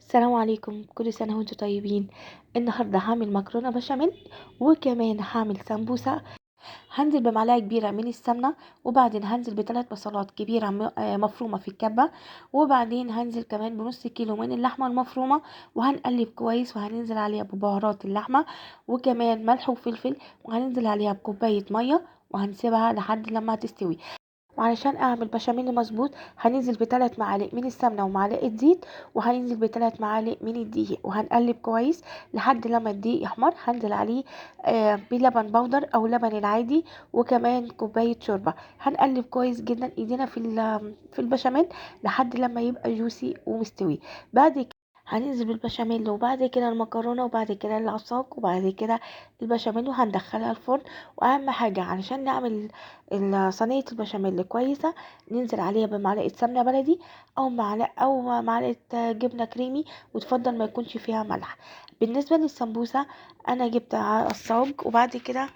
السلام عليكم، كل سنة وانتم طيبين. النهاردة هعمل مكرونة بشاميل، وكمان هعمل سمبوسة. هنزل بمعلقة كبيرة من السمنة، وبعدين هنزل بثلاث بصلات كبيرة مفرومة في الكبة، وبعدين هنزل كمان بنص كيلو من اللحمة المفرومة، وهنقلب كويس، وهننزل عليها ببهارات اللحمة وكمان ملح وفلفل، وهننزل عليها بكوباية مية، وهنسيبها لحد لما تستوي. وعلشان اعمل بشاميل مظبوط هننزل بثلاث معالق من السمنه ومعلقه زيت، وهننزل بثلاث معالق من الدقيق، وهنقلب كويس لحد لما الدقيق يحمر. هنزل عليه بلبن بودر او لبن العادي، وكمان كوبايه شوربه. هنقلب كويس جدا ايدينا في البشاميل لحد لما يبقى جوسي ومستوي. بعد هننزل بالبشاميل، وبعد كده المكرونه، وبعد كده العصاج، وبعد كده البشاميل، وهندخلها الفرن. واهم حاجه علشان نعمل صينيه البشاميل كويسه، ننزل عليها بمعلقه سمنه بلدي او معلقه جبنه كريمي، وتفضل ما يكونش فيها ملح. بالنسبه للسمبوسه، انا جبت عصاج، وبعد كده